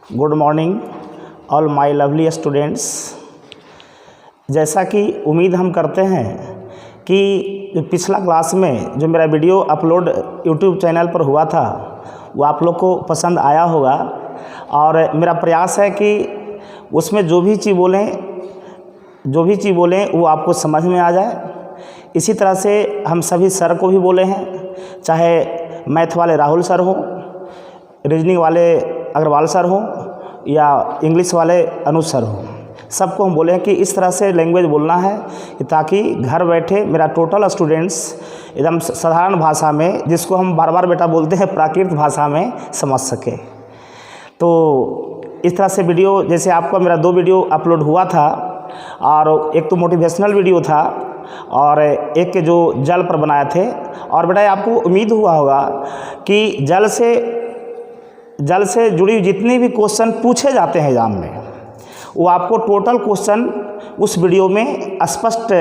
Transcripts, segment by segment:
Good morning all my lovely students. जैसा कि उम्मीद हम करते हैं कि पिछला क्लास में जो मेरा वीडियो अपलोड यूट्यूब चैनल पर हुआ था वो आप लोग को पसंद आया होगा और मेरा प्रयास है कि उसमें जो भी चीज़ बोलें वो आपको समझ में आ जाए। इसी तरह से हम सभी सर को भी बोले हैं, चाहे मैथ वाले राहुल सर हो, रीजनिंग वाले अग्रवाल सर हो या इंग्लिश वाले अनुज सर हो, सबको हम बोले हैं कि इस तरह से लैंग्वेज बोलना है कि ताकि घर बैठे मेरा टोटल स्टूडेंट्स एकदम साधारण भाषा में, जिसको हम बार बार बेटा बोलते हैं प्राकृत भाषा में, समझ सके। तो इस तरह से वीडियो, जैसे आपका मेरा 2 वीडियो अपलोड हुआ था और एक तो मोटिवेशनल वीडियो था और एक के जो जल पर बनाए थे। और बेटा आपको उम्मीद हुआ होगा कि जल से जुड़ी जितने भी क्वेश्चन पूछे जाते हैं एग्जाम में, वो आपको टोटल क्वेश्चन उस वीडियो में स्पष्ट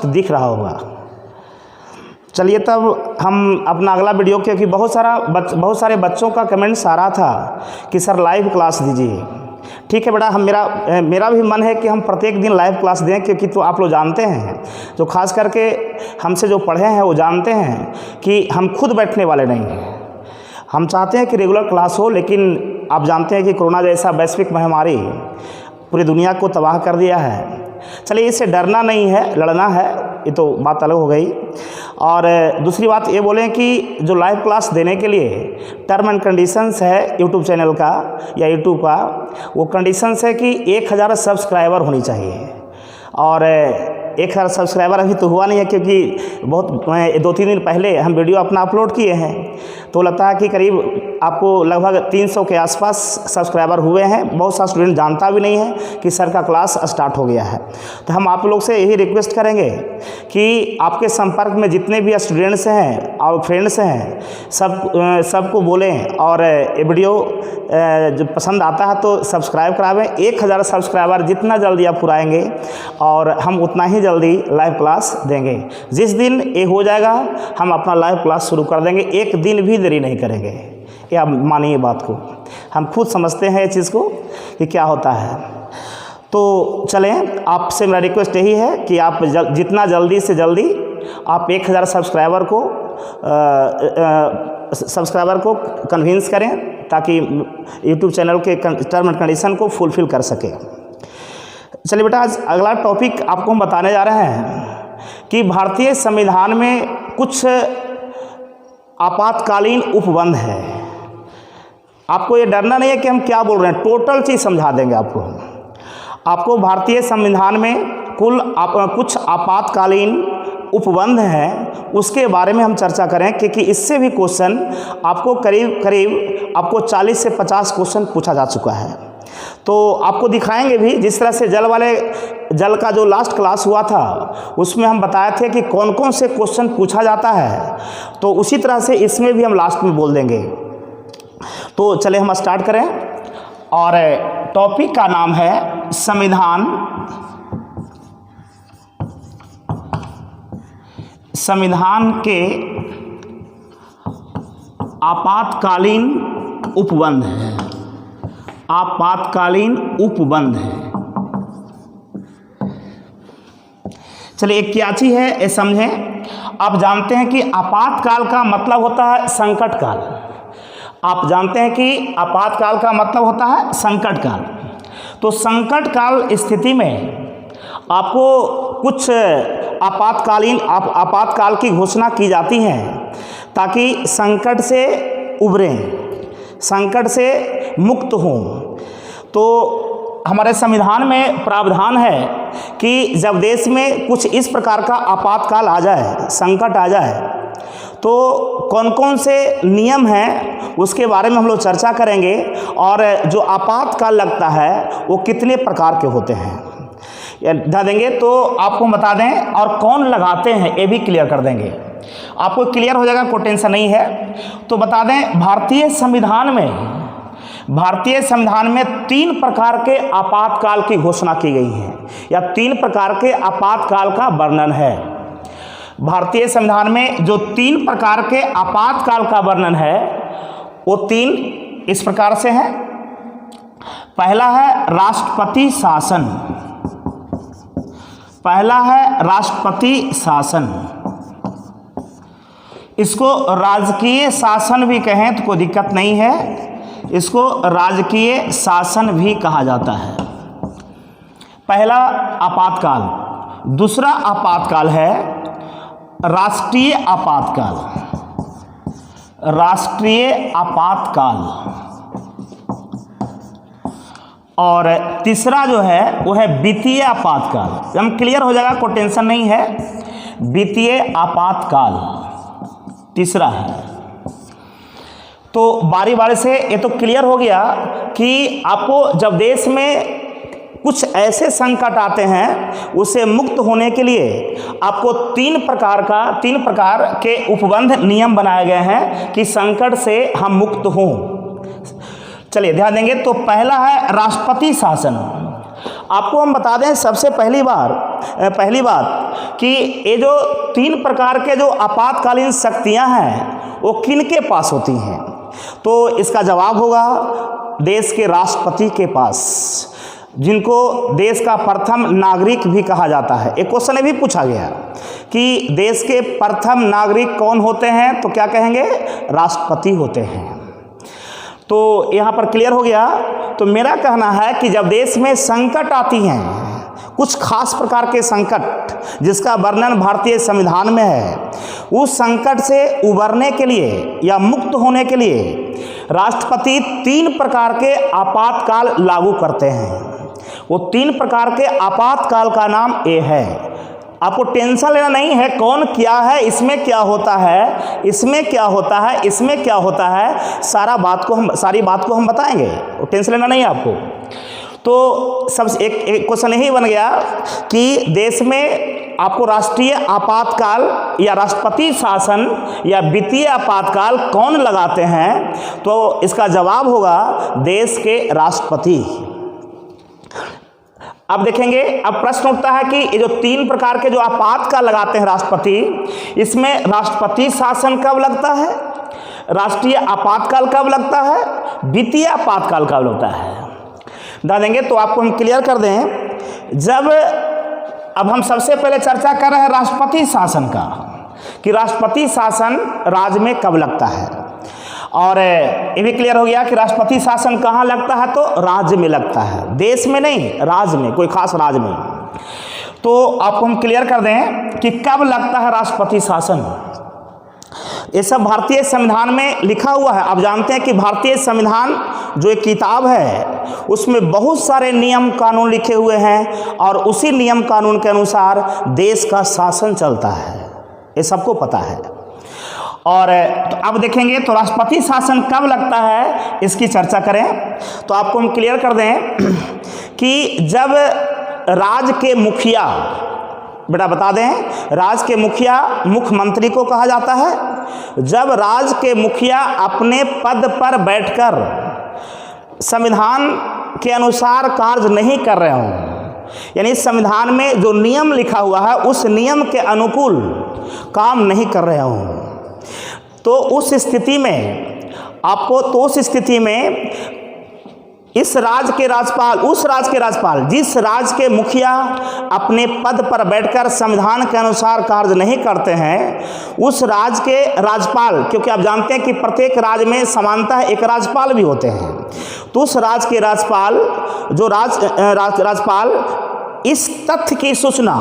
दिख रहा होगा। चलिए तब हम अपना अगला वीडियो, क्योंकि बहुत सारे बच्चों का कमेंट्स आ रहा था कि सर लाइव क्लास दीजिए। ठीक है बेटा, मेरा भी मन है कि हम प्रत्येक दिन लाइव क्लास दें, क्योंकि तो आप लोग जानते हैं, जो खास करके हमसे जो पढ़े हैं वो जानते हैं कि हम खुद बैठने वाले नहीं हैं। हम चाहते हैं कि रेगुलर क्लास हो, लेकिन आप जानते हैं कि कोरोना जैसा वैश्विक महामारी पूरी दुनिया को तबाह कर दिया है। चलिए, इससे डरना नहीं है, लड़ना है, ये तो बात अलग हो गई। और दूसरी बात ये बोलें कि जो लाइव क्लास देने के लिए टर्म एंड कंडीशंस है यूट्यूब चैनल का या यूट्यूब का, वो कंडीशंस है कि 1000 सब्सक्राइबर होनी चाहिए। और 1000 सब्सक्राइबर अभी तो हुआ नहीं है, क्योंकि बहुत 2-3 दिन पहले हम वीडियो अपना अपलोड किए हैं, तो लगता है कि करीब आपको लगभग 300 के आसपास सब्सक्राइबर हुए हैं। बहुत सारे स्टूडेंट जानता भी नहीं है कि सर का क्लास स्टार्ट हो गया है। तो हम आप लोग से यही रिक्वेस्ट करेंगे कि आपके संपर्क में जितने भी स्टूडेंट्स हैं और फ्रेंड्स हैं, सबको बोलें और ये वीडियो जो पसंद आता है तो सब्सक्राइब करावें। 1000 सब्सक्राइबर जितना जल्दी आप पुराएंगे और हम उतना ही जल्दी लाइव क्लास देंगे। जिस दिन ये हो जाएगा हम अपना लाइव क्लास शुरू कर देंगे, एक दिन भी देरी नहीं करेंगे। ये आप मानिए बात को, हम खुद समझते हैं ये चीज़ को कि क्या होता है। तो चलें, आपसे मेरा रिक्वेस्ट यही है कि आप जितना जल्दी से जल्दी आप 1000 सब्सक्राइबर को कन्विंस करें, ताकि यूट्यूब चैनल के टर्म एंड कंडीशन को फुलफिल कर सके। चलिए बेटा, आज अगला टॉपिक आपको हम बताने जा रहे हैं कि भारतीय संविधान में कुछ आपातकालीन उपबंध है। आपको ये डरना नहीं है कि हम क्या बोल रहे हैं, टोटल चीज़ समझा देंगे आपको। भारतीय संविधान में कुछ आपातकालीन उपबंध हैं, उसके बारे में हम चर्चा करें, क्योंकि इससे भी क्वेश्चन आपको करीब आपको 40 से 50 क्वेश्चन पूछा जा चुका है। तो आपको दिखाएंगे भी, जिस तरह से जल का जो लास्ट क्लास हुआ था उसमें हम बताए थे कि कौन कौन से क्वेश्चन पूछा जाता है, तो उसी तरह से इसमें भी हम लास्ट में बोल देंगे। तो चले हम स्टार्ट करें, और टॉपिक का नाम है संविधान के आपातकालीन उपबंध है। आपातकालीन उपबंध है। चलिए, एक क्या चीज है ये समझें। आप जानते हैं कि आपातकाल का मतलब होता है संकट काल। आप जानते हैं कि आपातकाल का मतलब होता है संकट काल। तो संकट काल स्थिति में आपको कुछ आपातकाल की घोषणा की जाती है, ताकि संकट से उबरें, संकट से मुक्त हों। तो हमारे संविधान में प्रावधान है कि जब देश में कुछ इस प्रकार का आपातकाल आ जाए, संकट आ जाए, तो कौन कौन से नियम हैं उसके बारे में हम लोग चर्चा करेंगे, और जो आपातकाल लगता है वो कितने प्रकार के होते हैं बता देंगे। तो आपको बता दें, और कौन लगाते हैं ये भी क्लियर कर देंगे। आपको क्लियर हो जाएगा, कोई टेंशन नहीं है। तो बता दें, भारतीय संविधान में 3 प्रकार के आपातकाल की घोषणा की गई है, या 3 प्रकार के आपातकाल का वर्णन है। भारतीय संविधान में जो 3 प्रकार के आपातकाल का वर्णन है, वो 3 इस प्रकार से हैं। पहला है राष्ट्रपति शासन, पहला है राष्ट्रपति शासन। इसको राजकीय शासन भी कहें तो कोई दिक्कत नहीं है, इसको राजकीय शासन भी कहा जाता है। पहला आपातकाल। दूसरा आपातकाल है राष्ट्रीय आपातकाल, राष्ट्रीय आपातकाल। और तीसरा जो है वो है वित्तीय आपातकाल। हम क्लियर हो जाएगा, कोई टेंशन नहीं है। वित्तीय आपातकाल तीसरा है। तो बारी बारी से ये तो क्लियर हो गया कि आपको जब देश में कुछ ऐसे संकट आते हैं उससे मुक्त होने के लिए आपको तीन प्रकार के उपबंध नियम बनाए गए हैं कि संकट से हम मुक्त हों। चलिए ध्यान देंगे। तो पहला है राष्ट्रपति शासन। आपको हम बता दें सबसे पहली बात कि ये जो तीन प्रकार के जो आपातकालीन शक्तियां हैं वो किन के पास होती हैं, तो इसका जवाब होगा देश के राष्ट्रपति के पास, जिनको देश का प्रथम नागरिक भी कहा जाता है। एक क्वेश्चन भी पूछा गया कि देश के प्रथम नागरिक कौन होते हैं, तो क्या कहेंगे, राष्ट्रपति होते हैं। तो यहाँ पर क्लियर हो गया। तो मेरा कहना है कि जब देश में संकट आती हैं, कुछ खास प्रकार के संकट जिसका वर्णन भारतीय संविधान में है, उस संकट से उबरने के लिए या मुक्त होने के लिए राष्ट्रपति तीन प्रकार के आपातकाल लागू करते हैं। वो तीन प्रकार के आपातकाल का नाम ये है। आपको टेंशन लेना नहीं है कौन क्या है, इसमें क्या होता है, इसमें क्या होता है, इसमें क्या होता है, सारी बात को हम बताएंगे, वो टेंशन लेना नहीं है आपको। तो सबसे एक क्वेश्चन यही बन गया कि देश में आपको राष्ट्रीय आपातकाल या राष्ट्रपति शासन या वित्तीय आपातकाल कौन लगाते हैं, तो इसका जवाब होगा देश के राष्ट्रपति। अब देखेंगे, अब प्रश्न उठता है कि ये जो तीन प्रकार के जो आपातकाल लगाते हैं राष्ट्रपति, इसमें राष्ट्रपति शासन कब लगता है, राष्ट्रीय आपातकाल कब लगता है, वित्तीय आपातकाल कब लगता है, बता देंगे। तो आपको हम क्लियर कर दें। अब हम सबसे पहले चर्चा कर रहे हैं राष्ट्रपति शासन का, कि राष्ट्रपति शासन राज्य में कब लगता है। और ये भी क्लियर हो गया कि राष्ट्रपति शासन कहाँ लगता है, तो राज्य में लगता है, देश में नहीं, राज्य में, कोई खास राज्य में। तो आपको हम क्लियर कर दें कि कब लगता है राष्ट्रपति शासन। ये सब भारतीय संविधान में लिखा हुआ है। आप जानते हैं कि भारतीय संविधान जो एक किताब है उसमें बहुत सारे नियम कानून लिखे हुए हैं और उसी नियम कानून के अनुसार देश का शासन चलता है, ये सबको पता है। और तो अब देखेंगे तो राष्ट्रपति शासन कब लगता है, इसकी चर्चा करें। तो आपको हम क्लियर कर दें कि जब राज्य के मुखिया, बेटा बता दें, राज्य के मुखिया मुख्यमंत्री को कहा जाता है। जब राज्य के मुखिया अपने पद पर बैठकर संविधान के अनुसार कार्य नहीं कर रहे हों, यानी संविधान में जो नियम लिखा हुआ है उस नियम के अनुकूल काम नहीं कर रहे हों, तो उस स्थिति में इस राज्य के राज्यपाल, उस राज्य के राज्यपाल, जिस राज्य के मुखिया अपने पद पर बैठकर संविधान के अनुसार कार्य नहीं करते हैं, उस राज्य के राज्यपाल, क्योंकि आप जानते हैं कि प्रत्येक राज्य में समानतः एक राज्यपाल भी होते हैं, तो उस राज्य के राज्यपाल राज्यपाल इस तथ्य की सूचना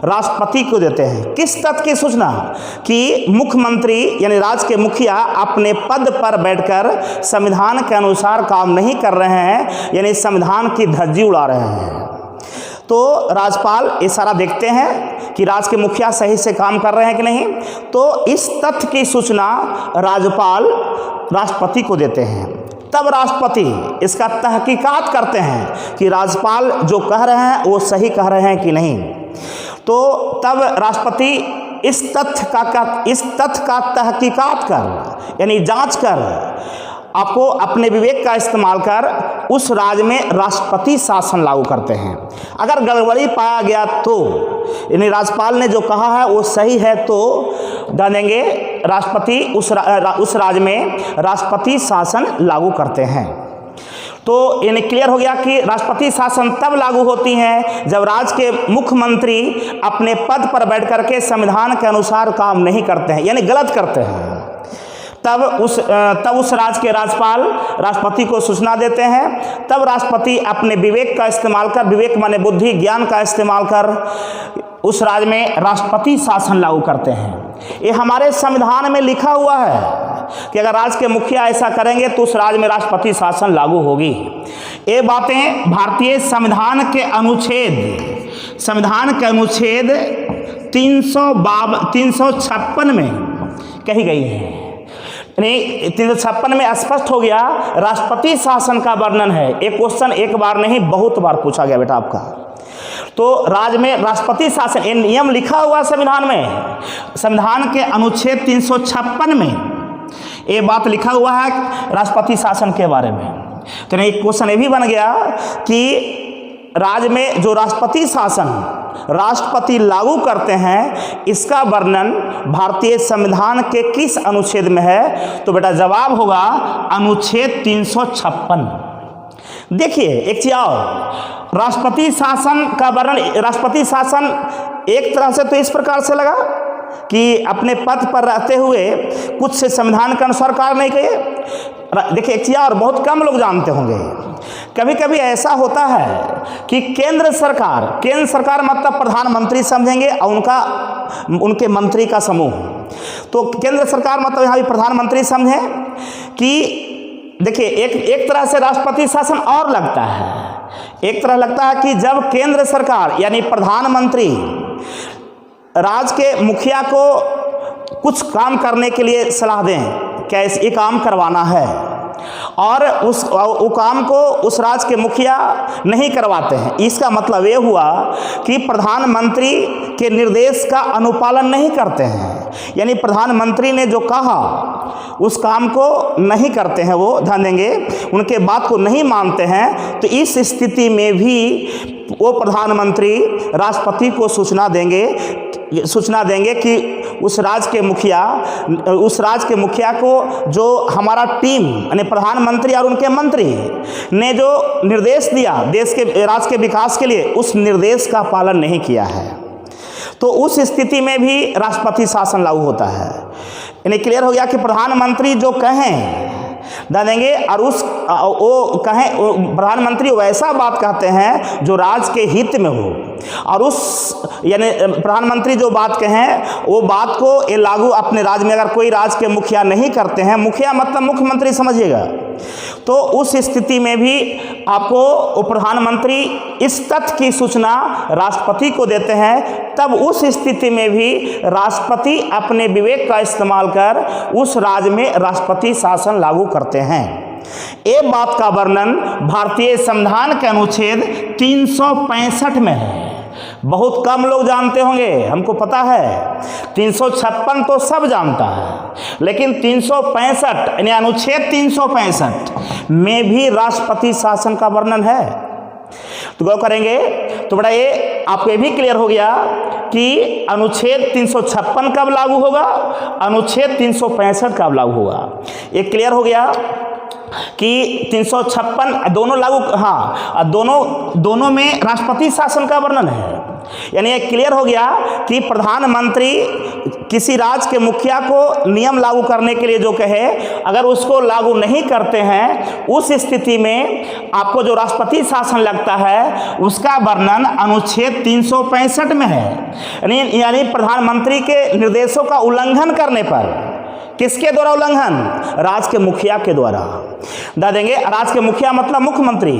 राष्ट्रपति को देते हैं। किस तथ्य की सूचना, कि मुख्यमंत्री यानी राज्य के मुखिया अपने पद पर बैठकर संविधान के अनुसार काम नहीं कर रहे हैं, यानी संविधान की धज्जी उड़ा रहे हैं। तो राज्यपाल ये सारा देखते हैं कि राज्य के मुखिया सही से काम कर रहे हैं कि नहीं, तो इस तथ्य की सूचना राज्यपाल राष्ट्रपति को देते हैं। तब राष्ट्रपति इसका तहकीकात करते हैं कि राज्यपाल जो कह रहे हैं वो सही कह रहे हैं कि नहीं। तो तब राष्ट्रपति इस तथ्य का तहकीकात कर, यानी जांच कर, आपको अपने विवेक का इस्तेमाल कर उस राज्य में राष्ट्रपति शासन लागू करते हैं। अगर गड़बड़ी पाया गया तो, यानी राज्यपाल ने जो कहा है वो सही है, तो ध्यान देंगे राष्ट्रपति उस राज्य में राष्ट्रपति शासन लागू करते हैं। तो यानी क्लियर हो गया कि राष्ट्रपति शासन तब लागू होती है जब राज्य के मुख्यमंत्री अपने पद पर बैठ करके संविधान के अनुसार काम नहीं करते हैं, यानी गलत करते हैं। तब उस राज्य के राज्यपाल राष्ट्रपति को सूचना देते हैं। तब राष्ट्रपति अपने विवेक का इस्तेमाल कर, विवेक माने बुद्धि ज्ञान का इस्तेमाल कर उस राज्य में राष्ट्रपति शासन लागू करते हैं। ये हमारे संविधान में लिखा हुआ है कि अगर राज्य के मुखिया ऐसा करेंगे तो उस राज्य में राष्ट्रपति शासन लागू होगी। ये बातें भारतीय संविधान के अनुच्छेद 356 में कही गई है। 356 में स्पष्ट हो गया राष्ट्रपति शासन का वर्णन है। एक क्वेश्चन एक बार नहीं बहुत बार पूछा गया बेटा आपका। तो राज्य में राष्ट्रपति शासन ये नियम लिखा हुआ संविधान में, संविधान के अनुच्छेद 356 में ये बात लिखा हुआ है राष्ट्रपति शासन के बारे में। तो एक क्वेश्चन ये भी बन गया कि राज्य में जो राष्ट्रपति शासन राष्ट्रपति लागू करते हैं इसका वर्णन भारतीय संविधान के किस अनुच्छेद में है? तो बेटा जवाब होगा अनुच्छेद 356। देखिए एक चीज और, राष्ट्रपति शासन का वर्णन, राष्ट्रपति शासन एक तरह से तो इस प्रकार से लगा कि अपने पद पर रहते हुए कुछ से संविधान के अनुसार कार्य नहीं किए। देखिए एक चीज और बहुत कम लोग जानते होंगे, कभी कभी ऐसा होता है कि केंद्र सरकार मतलब प्रधानमंत्री समझेंगे और उनके मंत्री का समूह। तो केंद्र सरकार मतलब यहाँ भी प्रधानमंत्री समझे कि देखिए एक तरह से राष्ट्रपति शासन और लगता है। एक तरह लगता है कि जब केंद्र सरकार यानी प्रधानमंत्री राज्य के मुखिया को कुछ काम करने के लिए सलाह दें, क्या ये काम करवाना है, और वो काम को उस राज्य के मुखिया नहीं करवाते हैं, इसका मतलब ये हुआ कि प्रधानमंत्री के निर्देश का अनुपालन नहीं करते हैं। यानी प्रधानमंत्री ने जो कहा उस काम को नहीं करते हैं, वो ध्यान देंगे उनके बात को नहीं मानते हैं। तो इस स्थिति में भी वो प्रधानमंत्री राष्ट्रपति को सूचना देंगे कि उस राज्य के मुखिया को जो हमारा टीम यानी प्रधानमंत्री और उनके मंत्री ने जो निर्देश दिया राज्य के विकास के लिए, उस निर्देश का पालन नहीं किया है। तो उस स्थिति में भी राष्ट्रपति शासन लागू होता है। यानी क्लियर हो गया कि प्रधानमंत्री जो कहें देंगे और वो कहें, प्रधानमंत्री वैसा बात कहते हैं जो राज्य के हित में हो, और यानी प्रधानमंत्री जो बात कहें वो बात को ये लागू अपने राज्य में अगर कोई राज्य के मुखिया नहीं करते हैं, मुखिया मतलब मुख्यमंत्री समझिएगा, तो उस स्थिति में भी आपको वो प्रधानमंत्री इस तथ्य की सूचना राष्ट्रपति को देते हैं। तब उस स्थिति में भी राष्ट्रपति अपने विवेक का इस्तेमाल कर उस राज्य में राष्ट्रपति शासन लागू करते हैं। ये बात का वर्णन भारतीय संविधान के अनुच्छेद 365 में है। बहुत कम लोग जानते होंगे, हमको पता है 356 तो सब जानता है, लेकिन 365 यानी अनुच्छेद 365 में भी राष्ट्रपति शासन का वर्णन है। तो गौर करेंगे तो बड़ा ये आपको ये भी क्लियर हो गया कि अनुच्छेद 356 कब लागू होगा, अनुच्छेद 365 कब लागू होगा। ये क्लियर हो गया कि 356 दोनों लागू, हाँ दोनों में राष्ट्रपति शासन का वर्णन है। यानी ये क्लियर हो गया कि प्रधानमंत्री किसी राज्य के मुखिया को नियम लागू करने के लिए जो कहे, अगर उसको लागू नहीं करते हैं, उस स्थिति में आपको जो राष्ट्रपति शासन लगता है उसका वर्णन अनुच्छेद 365 में है। यानी प्रधानमंत्री के निर्देशों का उल्लंघन करने पर, किसके द्वारा उल्लंघन? राज्य के मुखिया के द्वारा। दा देंगे राज्य के मुखिया मतलब मुख्यमंत्री,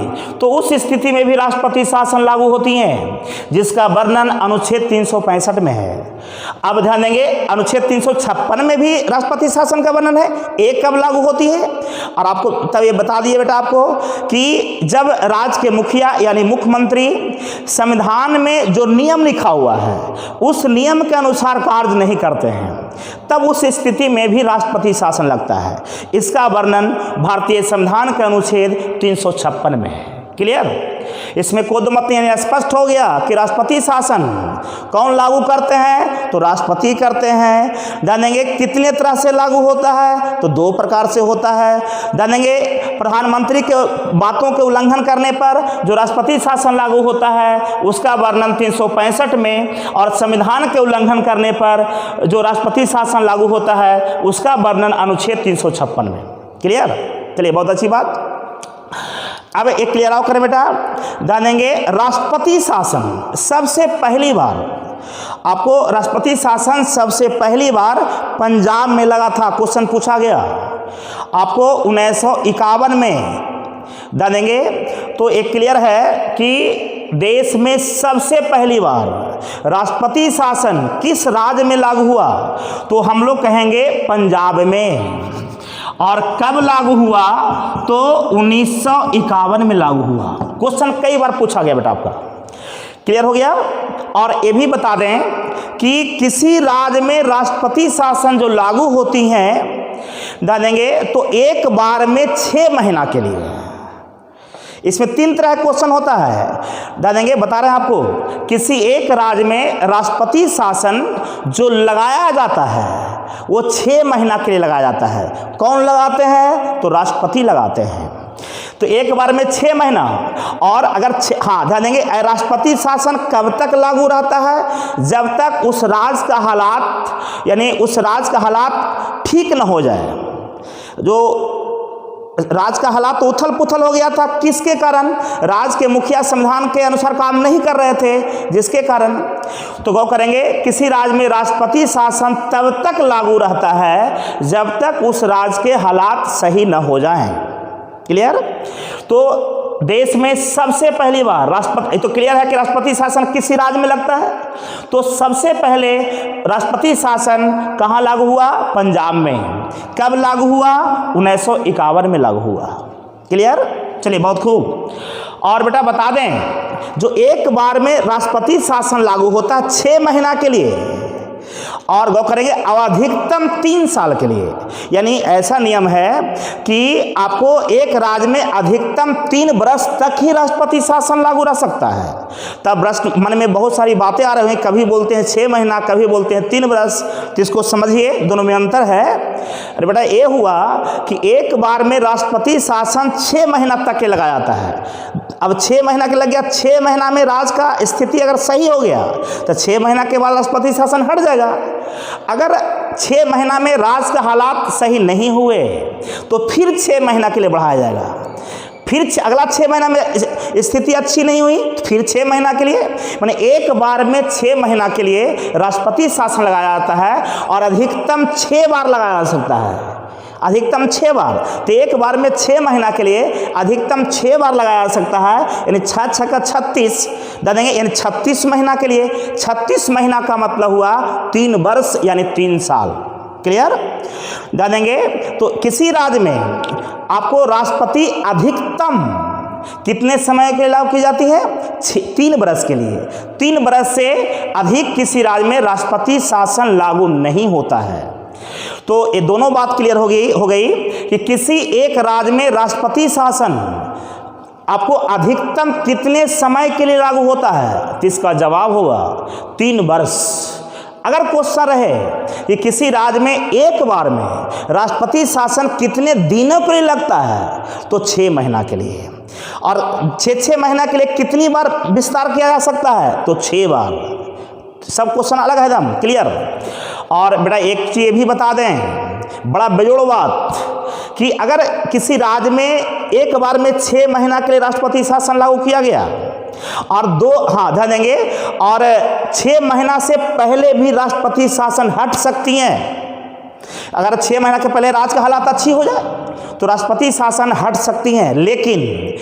तो उस स्थिति में भी राष्ट्रपति शासन लागू होती है, जिसका वर्णन अनुच्छेद 365 में है। अब ध्यान देंगे अनुच्छेद 356 में भी राष्ट्रपति शासन का वर्णन है। एक कब लागू होती है, और आपको तब ये बता दिए बेटा आपको कि जब राज्य के मुखिया यानी मुख्यमंत्री संविधान में जो नियम लिखा हुआ है उस नियम के अनुसार कार्य नहीं करते हैं, तब उस स्थिति में भी राष्ट्रपति शासन लगता है। इसका वर्णन भारतीय संविधान के अनुच्छेद 356 में है। क्लियर? इसमें कोई दो मत नहीं, यानी स्पष्ट हो गया कि राष्ट्रपति शासन कौन लागू करते हैं, तो राष्ट्रपति करते हैं। जानेंगे कितने तरह से लागू होता है, तो 2 प्रकार से होता है। जानेंगे प्रधानमंत्री के बातों के उल्लंघन करने पर जो राष्ट्रपति शासन लागू होता है उसका वर्णन 365 में, और संविधान के उल्लंघन करने पर जो राष्ट्रपति शासन लागू होता है उसका वर्णन अनुच्छेद 356 में। क्लियर? चलिए, बहुत अच्छी बात। अब एक क्लियर आउट करें बेटा, जानेंगे राष्ट्रपति शासन सबसे पहली बार, आपको राष्ट्रपति शासन सबसे पहली बार पंजाब में लगा था। क्वेश्चन पूछा गया आपको 1951 में, जानेंगे। तो एक क्लियर है कि देश में सबसे पहली बार राष्ट्रपति शासन किस राज्य में लागू हुआ, तो हम लोग कहेंगे पंजाब में। और कब लागू हुआ, तो 1951 में लागू हुआ। क्वेश्चन कई बार पूछा गया बेटा आपका। क्लियर हो गया? और ये भी बता दें कि किसी राज्य में राष्ट्रपति शासन जो लागू होती हैं, जानेंगे, तो एक बार में 6 महीना के लिए। इसमें 3 तरह का क्वेश्चन होता है, जानेंगे, बता रहे हैं आपको। किसी एक राज्य में राष्ट्रपति शासन जो लगाया जाता है वो 6 महीना के लिए लगाया जाता है। कौन लगाते हैं, तो राष्ट्रपति लगाते हैं। तो एक बार में 6 महीना। और अगर जानेंगे राष्ट्रपति शासन कब तक लागू रहता है, जब तक उस राज्य का हालात, यानी उस राज्य का हालात ठीक न हो जाए। जो राज्य का हालात तो उथल पुथल हो गया था, किसके कारण, राज्य के मुखिया संविधान के अनुसार काम नहीं कर रहे थे, जिसके कारण। तो गौर करेंगे, किसी राज्य में राष्ट्रपति शासन तब तक लागू रहता है जब तक उस राज्य के हालात सही न हो जाएं। क्लियर? तो देश में सबसे पहली बार राष्ट्रपति, तो क्लियर है कि राष्ट्रपति शासन किसी राज्य में लगता है। तो सबसे पहले राष्ट्रपति शासन कहाँ लागू हुआ, पंजाब में। कब लागू हुआ, 1951 में लागू हुआ। क्लियर? चलिए, बहुत खूब। और बेटा बता दें, जो एक बार में राष्ट्रपति शासन लागू होता है 6 महीना के लिए, और गौर करेंगे अधिकतम 3 साल के लिए। यानी ऐसा नियम है कि आपको एक राज्य में अधिकतम 3 वर्ष तक ही राष्ट्रपति शासन लागू रह सकता है। तब मन में बहुत सारी बातें आ रही हैं, कभी बोलते हैं 6 महीना, कभी बोलते हैं 3 वर्ष। तो इसको समझिए, दोनों में अंतर है। अरे बेटा, ये हुआ कि एक बार में राष्ट्रपति शासन 6 महीना तक के लगाया जाता है। अब 6 महीना के लग गया, 6 महीना में राज्य का स्थिति अगर सही हो गया तो 6 महीना के बाद राष्ट्रपति शासन हट जाएगा। अगर 6 महीना में राज्य का हालात सही नहीं हुए तो फिर 6 महीना के लिए बढ़ाया जाएगा। फिर अगला 6 महीना में स्थिति अच्छी नहीं हुई, फिर 6 महीना के लिए, माने एक बार में 6 महीना के लिए राष्ट्रपति शासन लगाया जाता है। और अधिकतम 6 बार लगाया जा सकता है, अधिकतम 6 बार। तो एक बार में 6 महीना के लिए अधिकतम 6 बार लगाया जा सकता है, यानी 6 6 का 36 देंगे, यानी 36 महीना के लिए। 36 महीना का मतलब हुआ 3 वर्ष, यानी 3 साल। क्लियर? जानेंगे, तो किसी राज्य में आपको राष्ट्रपति अधिकतम कितने समय के लिए लागू की जाती है, 3 वर्ष के लिए। 3 वर्ष से अधिक किसी राज्य में राष्ट्रपति शासन लागू नहीं होता है। तो ये दोनों बात क्लियर हो गई कि किसी एक राज्य में राष्ट्रपति शासन आपको अधिकतम कितने समय के लिए लागू होता है, तो इसका जवाब होगा 3 वर्ष। अगर क्वेश्चन रहे कि किसी राज्य में एक बार में राष्ट्रपति शासन कितने दिनों के लिए लगता है, तो 6 महीना के लिए। और 6 महीना के लिए कितनी बार विस्तार किया जा सकता है, तो 6 बार। सब क्वेश्चन अलग है एकदम। क्लियर? और बेटा एक चीज़ भी बता दें, बड़ा बेजोड़ बात, कि अगर किसी राज्य में एक बार में 6 महीना के लिए राष्ट्रपति शासन लागू किया गया और ध्यान देंगे, और 6 महीना से पहले भी राष्ट्रपति शासन हट सकती हैं। अगर 6 महीना के पहले राज्य का हालात अच्छी हो जाए तो राष्ट्रपति शासन हट सकती हैं, लेकिन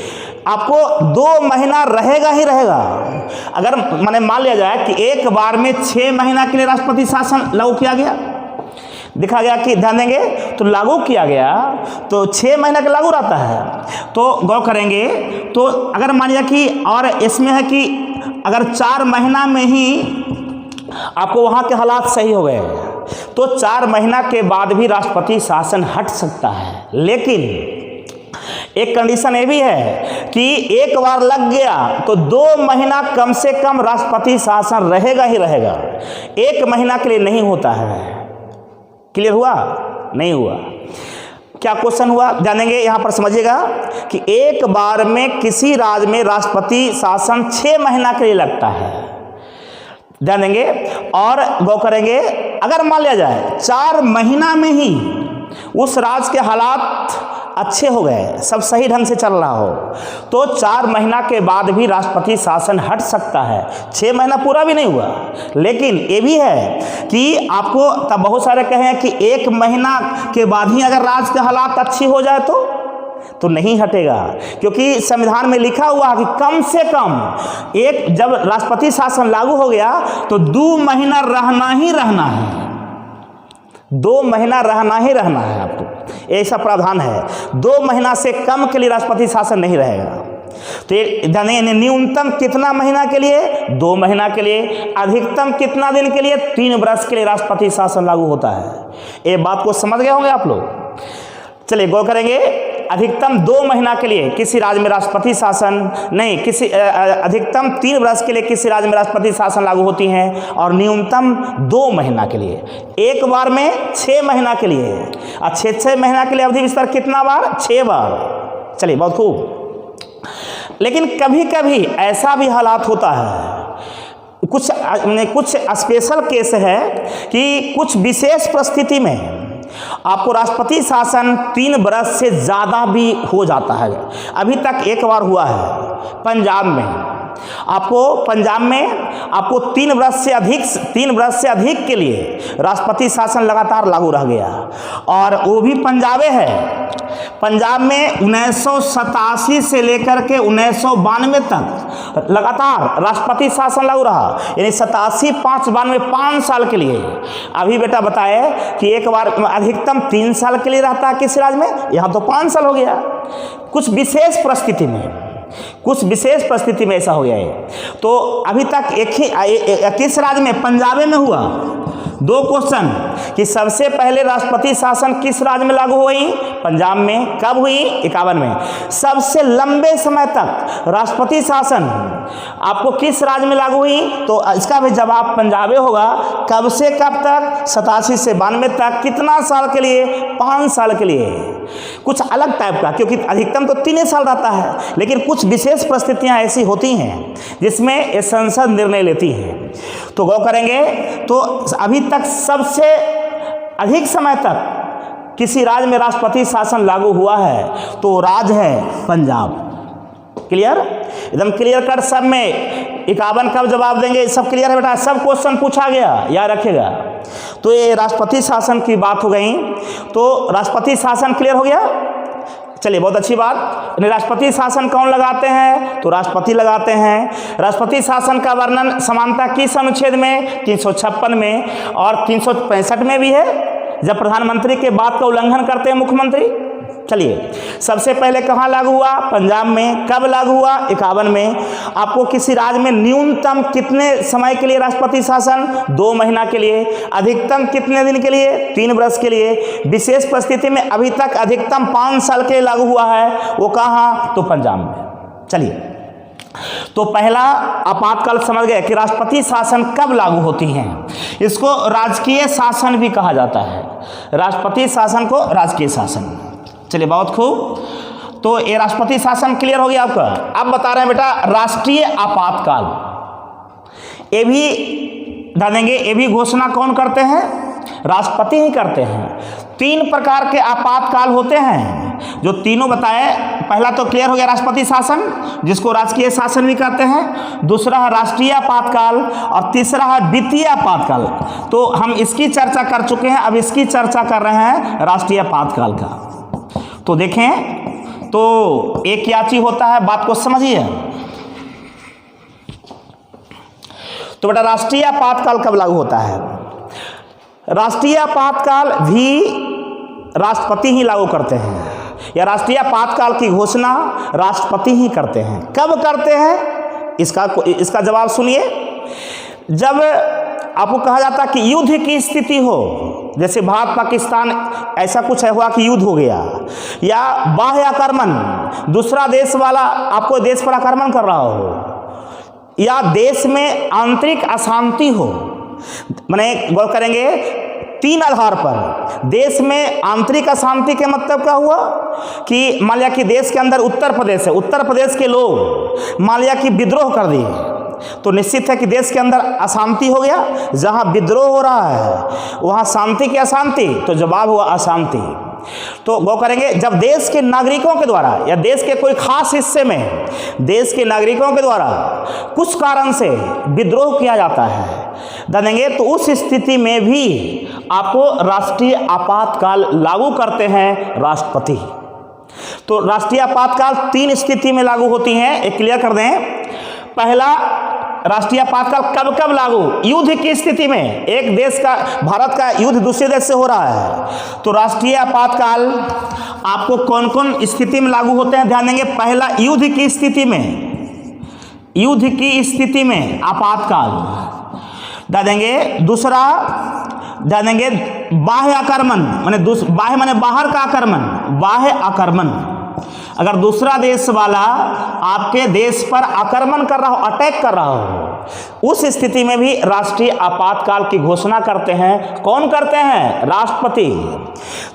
आपको 2 महीना रहेगा ही रहेगा। अगर मैंने मान लिया जाए कि एक बार में 6 महीना के लिए राष्ट्रपति शासन लागू किया गया, देखा गया कि ध्यान देंगे तो लागू किया गया तो 6 महीना का लागू रहता है। तो गौर करेंगे, तो अगर मान लिया कि, और इसमें है कि अगर 4 महीना में ही आपको वहाँ के हालात सही हो गए तो 4 महीना के बाद भी राष्ट्रपति शासन हट सकता है। लेकिन एक कंडीशन ये भी है कि एक बार लग गया तो 2 महीना कम से कम राष्ट्रपति शासन रहेगा ही रहेगा, 1 महीना के लिए नहीं होता है। क्लियर हुआ? नहीं हुआ। क्या क्वेश्चन हुआ जानेंगे, यहां पर समझिएगा कि एक बार में किसी राज्य में राष्ट्रपति शासन 6 महीना के लिए लगता है, ध्यान देंगे और गौर करेंगे। अगर मान लिया जाए 4 महीना में ही उस राज्य के हालात अच्छे हो गए, सब सही ढंग से चल रहा हो, तो 4 महीना के बाद भी राष्ट्रपति शासन हट सकता है। 6 महीना पूरा भी नहीं हुआ। लेकिन ये भी है कि आपको तब बहुत सारे कहें कि 1 महीना के बाद ही अगर राज्य के हालात अच्छी हो जाए तो नहीं हटेगा, क्योंकि संविधान में लिखा हुआ है कि कम से कम जब राष्ट्रपति शासन लागू हो गया तो 2 महीना रहना ही रहना है, 2 महीना रहना ही रहना है आपको, ऐसा प्रावधान है। 2 महीना से कम के लिए राष्ट्रपति शासन नहीं रहेगा। तो ये न्यूनतम कितना महीना के लिए? 2 महीना के लिए। अधिकतम कितना दिन के लिए? 3 वर्ष के लिए राष्ट्रपति शासन लागू होता है। ये बात को समझ गए होंगे आप लोग। चलिए गौर करेंगे। अधिकतम 2 महीना के लिए किसी राज्य में राष्ट्रपति शासन नहीं, अधिकतम 3 वर्ष के लिए किसी राज्य में राष्ट्रपति शासन लागू होती हैं और न्यूनतम 2 महीना के लिए। एक बार में 6 महीना के लिए और 6 महीना के लिए अवधि विस्तार कितना बार? 6 बार। चलिए बहुत खूब। लेकिन कभी कभी ऐसा भी हालात होता है, कुछ स्पेशल केस है कि कुछ विशेष परिस्थिति में आपको राष्ट्रपति शासन 3 वर्ष से ज़्यादा भी हो जाता है। अभी तक एक बार हुआ है पंजाब में। पंजाब में आपको 3 वर्ष से अधिक के लिए राष्ट्रपति शासन लगातार लागू रह गया, और वो भी पंजाबे है। पंजाब में 1987 से लेकर के 1992 तक लगातार राष्ट्रपति शासन लागू रहा, यानी 87, 5, 92 5 साल के लिए। अभी बेटा बताए कि एक बार अधिकतम 3 साल के लिए रहता है किस राज्य में, यहाँ तो 5 साल हो गया। कुछ विशेष परिस्थिति में ऐसा हो गया है। तो अभी तक किस राज्य में? पंजाबे में हुआ। 2 क्वेश्चन कि सबसे पहले राष्ट्रपति शासन किस राज्य में लागू हुई? पंजाब में। कब हुई? 51 में। सबसे लंबे समय तक राष्ट्रपति शासन आपको किस राज्य में लागू हुई? तो इसका भी जवाब पंजाबे होगा। कब से कब तक? 87 से 92 तक। कितना साल के लिए? 5 साल के लिए। कुछ अलग टाइप का, क्योंकि अधिकतम तो 3 साल रहता है, लेकिन कुछ विशेष परिस्थितियां ऐसी होती हैं जिसमें ये संसद निर्णय लेती है। तो गौर करेंगे तो अभी तक सबसे अधिक समय तक किसी राज्य में राष्ट्रपति शासन लागू हुआ है तो राज्य है पंजाब। क्लियर? एकदम क्लियर कट। सब में 51 कब जवाब देंगे? सब क्लियर है बेटा? सब क्वेश्चन पूछा गया, याद रखिएगा। तो ये राष्ट्रपति शासन की बात हो गई। तो राष्ट्रपति शासन क्लियर हो गया। चलिए बहुत अच्छी बात। राष्ट्रपति शासन कौन लगाते हैं? तो राष्ट्रपति लगाते हैं। राष्ट्रपति शासन का वर्णन समानता किस अनुच्छेद में? 356 में, और 365 में भी है, जब प्रधानमंत्री के बात का उल्लंघन करते हैं मुख्यमंत्री। चलिए सबसे पहले कहाँ लागू हुआ? पंजाब में। कब लागू हुआ? 51 में। आपको किसी राज्य में न्यूनतम कितने समय के लिए राष्ट्रपति शासन? 2 महीना के लिए। अधिकतम कितने दिन के लिए? 3 वर्ष के लिए। विशेष परिस्थिति में अभी तक अधिकतम 5 साल के लिए लागू हुआ है, वो कहाँ? तो पंजाब में। चलिए तो पहला आपातकाल समझ गए कि राष्ट्रपति शासन कब लागू होती हैं। इसको राजकीय शासन भी कहा जाता है। राष्ट्रपति शासन को राजकीय शासन। चलिए बहुत खूब। तो ये राष्ट्रपति शासन क्लियर हो गया आपका। अब बता रहे हैं बेटा राष्ट्रीय आपातकाल। ये भी जानेंगे, ये भी घोषणा कौन करते हैं? राष्ट्रपति ही करते हैं। 3 प्रकार के आपातकाल होते हैं, जो तीनों बताए। पहला तो क्लियर हो गया राष्ट्रपति शासन, जिसको राजकीय शासन भी कहते हैं। दूसरा है राष्ट्रीय आपातकाल, और तीसरा है वित्तीय आपातकाल। तो हम इसकी चर्चा कर चुके हैं, अब इसकी चर्चा कर रहे हैं राष्ट्रीय आपातकाल का। तो देखें तो एक क्या चीज होता है, बात को समझिए। तो बेटा राष्ट्रीय आपातकाल कब लागू होता है? राष्ट्रीय आपातकाल भी राष्ट्रपति ही लागू करते हैं, या राष्ट्रीय आपातकाल की घोषणा राष्ट्रपति ही करते हैं। कब करते हैं? इसका जवाब सुनिए। जब आपको कहा जाता है कि युद्ध की स्थिति हो, जैसे भारत पाकिस्तान ऐसा कुछ है हुआ कि युद्ध हो गया, या बाह्य आक्रमण, दूसरा देश वाला आपको देश पर आक्रमण कर रहा हो, या देश में आंतरिक अशांति हो। माने गौर करेंगे 3 आधार पर। देश में आंतरिक अशांति के मतलब क्या हुआ कि मान लिया कि देश के अंदर उत्तर प्रदेश है, उत्तर प्रदेश के लोग मान लिया कि विद्रोह कर दिए, तो निश्चित है कि देश के अंदर अशांति हो गया। जहां विद्रोह हो रहा है वहां शांति की अशांति, तो जवाब हुआ अशांति। तो गौर करेंगे, जब देश के नागरिकों के द्वारा या देश के कोई खास हिस्से में देश के नागरिकों के द्वारा कुछ कारण से विद्रोह किया जाता है, जानेंगे, तो उस स्थिति में भी आपको राष्ट्रीय आपातकाल लागू करते हैं राष्ट्रपति। तो राष्ट्रीय आपातकाल 3 स्थिति में लागू होती हैं, एक क्लियर कर दें। पहला, राष्ट्रीय आपातकाल कब कब लागू? युद्ध की स्थिति में, एक देश का, भारत का युद्ध दूसरे देश से हो रहा है, तो राष्ट्रीय आपातकाल आपको कौन कौन स्थिति में लागू होते हैं, ध्यान देंगे। पहला, युद्ध की स्थिति में, युद्ध की स्थिति में आपातकाल ध्यान देंगे। दूसरा ध्यान देंगे बाह्य आक्रमण, माने बाह्य माने बाहर का आक्रमण, बाह्य आक्रमण। अगर दूसरा देश वाला आपके देश पर आक्रमण कर रहा हो, अटैक कर रहा हो, उस स्थिति में भी राष्ट्रीय आपातकाल की घोषणा करते हैं। कौन करते हैं? राष्ट्रपति।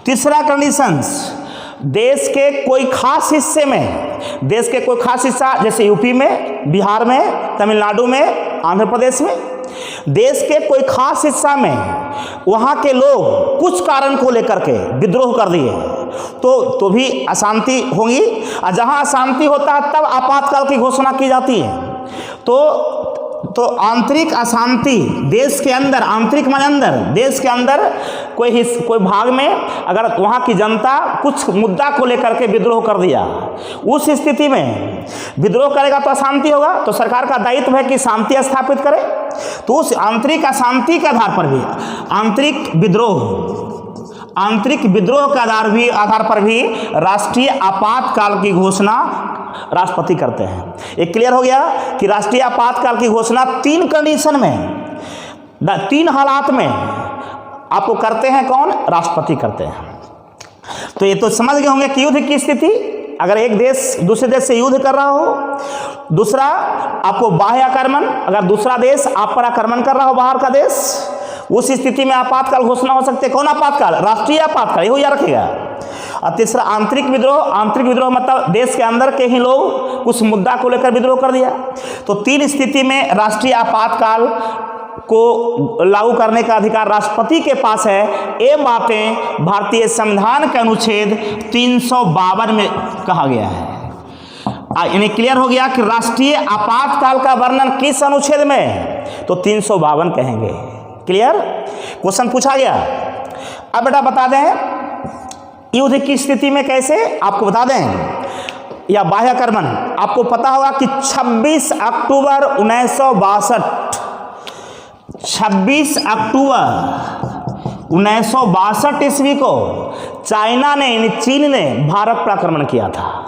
तीसरा कंडीशंस, देश के कोई खास हिस्से में, देश के कोई खास हिस्सा जैसे यूपी में, बिहार में, तमिलनाडु में, आंध्र प्रदेश में, देश के कोई खास हिस्सा में वहां के लोग कुछ कारण को लेकर के विद्रोह कर दिए, तो भी अशांति होगी। और जहां अशांति होता है तब आपातकाल की घोषणा की जाती है। तो आंतरिक अशांति देश के अंदर, आंतरिक माने अंदर, देश के अंदर कोई भाग में अगर वहाँ की जनता कुछ मुद्दा को लेकर के विद्रोह कर दिया, उस स्थिति में विद्रोह करेगा तो अशांति होगा, तो सरकार का दायित्व है कि शांति स्थापित करे। तो उस आंतरिक अशांति के आधार पर भी, आंतरिक विद्रोह के आधार पर भी राष्ट्रीय आपातकाल की घोषणा राष्ट्रपति करते हैं। एक क्लियर हो गया कि राष्ट्रीय आपातकाल की घोषणा 3 कंडीशन में, 3 हालात में आपको करते हैं। कौन? राष्ट्रपति करते हैं। तो ये तो समझ गए होंगे कि युद्ध की स्थिति, अगर एक देश दूसरे देश से युद्ध कर रहा हो, दूसरा आपको बाह्य आक्रमण, अगर दूसरा देश आप पर आक्रमण कर रहा हो, बाहर का देश, उस स्थिति में आपातकाल घोषणा हो सकते हैं। कौन आपातकाल? राष्ट्रीय आपातकाल, ये याद रखिएगा। और तीसरा आंतरिक विद्रोह, आंतरिक विद्रोह मतलब देश के अंदर के ही लोग कुछ मुद्दा को लेकर विद्रोह कर दिया। तो 3 स्थिति में राष्ट्रीय आपातकाल को लागू करने का अधिकार राष्ट्रपति के पास है। ये बातें भारतीय संविधान के अनुच्छेद 352 में कहा गया है। यानी क्लियर हो गया कि राष्ट्रीय आपातकाल का वर्णन किस अनुच्छेद में है? तो 352 कहेंगे। क्लियर? क्वेश्चन पूछा गया। अब बेटा बता दें युद्ध की स्थिति में कैसे, आपको बता दें, या बाह्य आक्रमण, आपको पता होगा कि 26 अक्टूबर 1962, 26 अक्टूबर 1962 ईस्वी को चाइना ने, यानी चीन ने भारत पर आक्रमण किया था।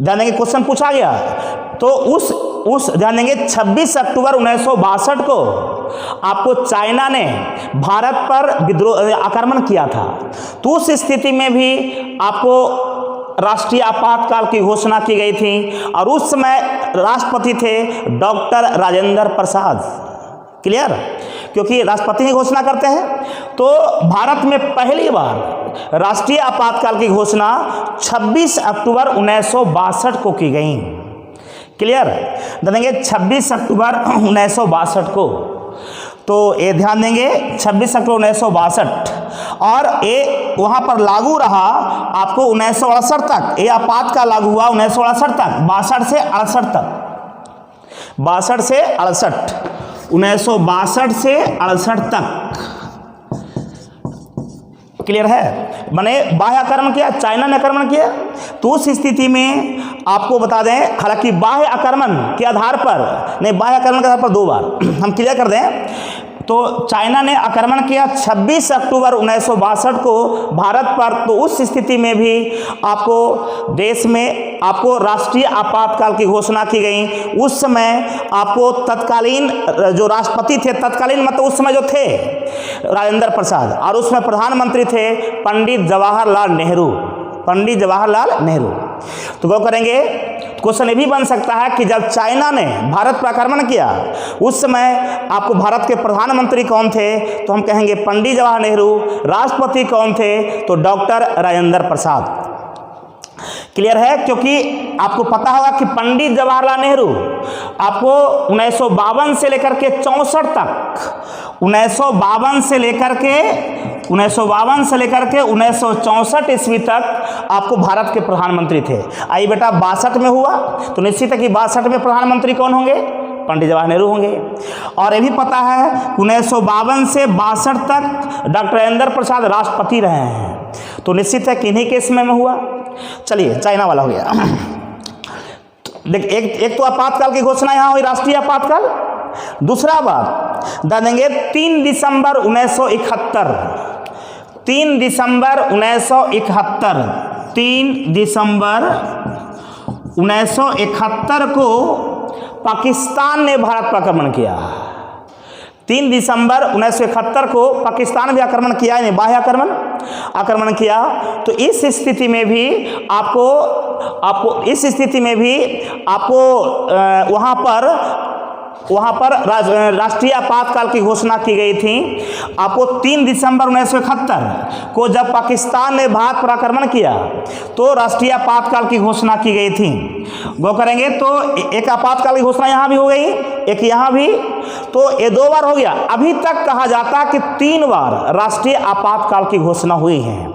ध्यान देंगे, क्वेश्चन पूछा गया। तो उस ध्यान देंगे 26 अक्टूबर 1962 को आपको चाइना ने भारत पर विद्रोह आक्रमण किया था। तो उस स्थिति में भी आपको राष्ट्रीय आपातकाल की घोषणा की गई थी, और उस समय राष्ट्रपति थे डॉक्टर राजेंद्र प्रसाद। क्लियर? क्योंकि राष्ट्रपति ही घोषणा करते हैं। तो भारत में पहली बार राष्ट्रीय आपातकाल की घोषणा 26 अक्टूबर 1962 को की गई। क्लियर? देंगे 26 अक्टूबर 1962 को। तो ये ध्यान देंगे 26 अक्टूबर 1962, और ये वहाँ पर लागू रहा आपको 1968 तक। ये आपातकाल लागू हुआ 1968 तक, 62 से 68 तक, 62 से 68, 1962 से 68 तक। क्लियर है? मैंने बाह्य आक्रमण किया, चाइना ने आक्रमण किया। तो उस स्थिति में आपको बता दें, हालांकि बाह्य आक्रमण के आधार पर नहीं, बाह्य आक्रमण के आधार पर 2 बार हम क्लियर कर दें। तो चाइना ने आक्रमण किया 26 अक्टूबर 1962 को भारत पर। तो उस स्थिति में भी आपको देश में आपको राष्ट्रीय आपातकाल की घोषणा की गई। उस समय आपको तत्कालीन जो राष्ट्रपति थे, तत्कालीन मतलब उस समय जो थे राजेंद्र प्रसाद, और उसमें प्रधानमंत्री थे पंडित जवाहरलाल नेहरू, पंडित जवाहरलाल नेहरू। तो गौर करेंगे, क्वेश्चन ये भी बन सकता है कि जब चाइना ने भारत पर आक्रमण किया उस समय आपको भारत के प्रधानमंत्री कौन थे, तो हम कहेंगे पंडित जवाहरलाल नेहरू। राष्ट्रपति कौन थे, तो डॉक्टर राजेंद्र प्रसाद। क्लियर है, क्योंकि आपको पता होगा कि पंडित जवाहरलाल नेहरू आपको 1952 से लेकर के 64 तक, 1952 से लेकर के 1964 ईस्वी तक आपको भारत के प्रधानमंत्री थे। आइए बेटा 62 में हुआ, तो निश्चित है कि 62 में प्रधानमंत्री कौन होंगे, पंडित जवाहरलाल नेहरू होंगे। और ये भी पता है 1952 से 62 तक डॉक्टर राजेंद्र प्रसाद राष्ट्रपति रहे हैं, तो निश्चित है कि इन्हीं के समय में हुआ। चलिए चाइना वाला हो गया। देख, एक तो आपातकाल की घोषणा यहाँ हुई, राष्ट्रीय आपातकाल। दूसरा बात बता देंगे 3 दिसंबर 1971, 3 दिसंबर 1971, 3 दिसंबर 1971 को पाकिस्तान ने भारत पर आक्रमण किया। 3 दिसंबर 1971 को पाकिस्तान भी आक्रमण किया, यानी बाह्य आक्रमण किया। तो इस स्थिति में भी आपको इस स्थिति में भी आपको वहाँ पर राष्ट्रीय आपातकाल की घोषणा की गई थी। आपको 3 दिसंबर 1971 को जब पाकिस्तान ने भारत पर आक्रमण किया तो राष्ट्रीय आपातकाल की घोषणा की गई थी। गौर करेंगे तो एक आपातकाल की घोषणा यहाँ भी हो गई, एक यहाँ भी, तो ये 2 बार हो गया। अभी तक कहा जाता कि 3 बार राष्ट्रीय आपातकाल की घोषणा हुई है,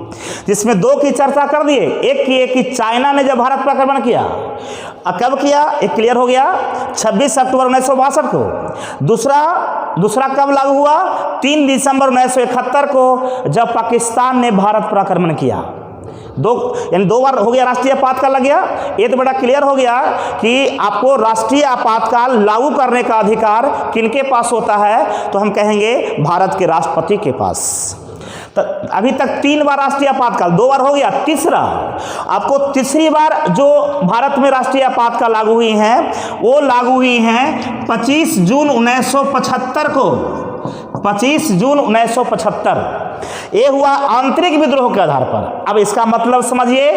जिसमें 2 की चर्चा कर दिए। एक की कि चाइना ने जब भारत पर आक्रमण किया, कब किया, एक क्लियर हो गया 26 अक्टूबर 1962 को। दूसरा कब लागू हुआ, 3 दिसंबर 1971 को जब पाकिस्तान ने भारत पर आक्रमण किया। यानी 2 बार हो गया राष्ट्रीय आपातकाल लग गया। ये तो बड़ा क्लियर हो गया कि आपको राष्ट्रीय आपातकाल लागू करने का अधिकार किनके पास होता है, तो हम कहेंगे भारत के राष्ट्रपति के पास। तो अभी तक 3 बार राष्ट्रीय आपातकाल, 2 बार हो गया। तीसरा आपको तीसरी बार जो भारत में राष्ट्रीय आपातकाल लागू हुई हैं, वो लागू हुई हैं 25 जून 1975 को, 25 जून 1975। ये हुआ आंतरिक विद्रोह के आधार पर। अब इसका मतलब समझिए,